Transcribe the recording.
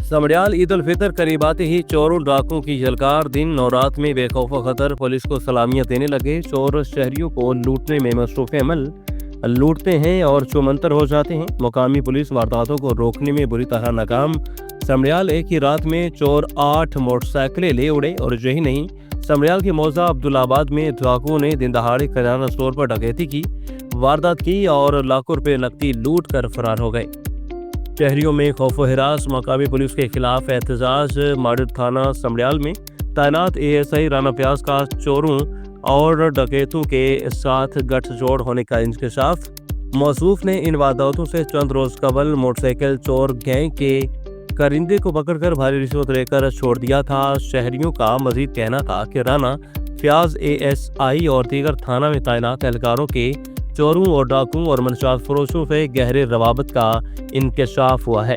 समड़ियाल ईद उल फितर करीब आते ही चोरों डाकुओं की झलकार दिन और रात में बेखौफ खतर पुलिस को सलामियां देने लगे। चोर शहरियों को लूटने में मसरूफ अमल लूटते हैं और छूमंतर हो जाते हैं। मुकामी पुलिस वारदातों को रोकने में बुरी तरह नाकाम। समड़ियाल एक ही रात में चोर 8 मोटरसाइकिलें ले उड़े और यही नहीं, समड़ियाल के मौजा अब्दुल्लाबाद में डाकुओं ने दिन दहाड़े किराना स्टोर पर डकैती की, वारदात की और लाखों रुपए नकदी लूट कर फरार हो गए। शहरियों में खौफ हिरास। मकामी पुलिस के खिलाफ एहतजाज। मॉडल थाना समड़ियाल में तैनात एएसआई राना प्याज का चोरों और डकैतों के साथ गठजोड़ होने का इंकशाफ। मौसूफ ने इन वारदातों से चंद रोज कबल मोटरसाइकिल चोर गैंग के करिंदे को पकड़कर भारी रिश्वत लेकर छोड़ दिया था। शहरियों का मजीद कहना था कि राना प्याज एएसआई और दीगर थाना में तैनात एहलकारों के चोरों और डाकुओं और मनशात फरोशों से गहरे रवाबत का इंकशाफ हुआ है।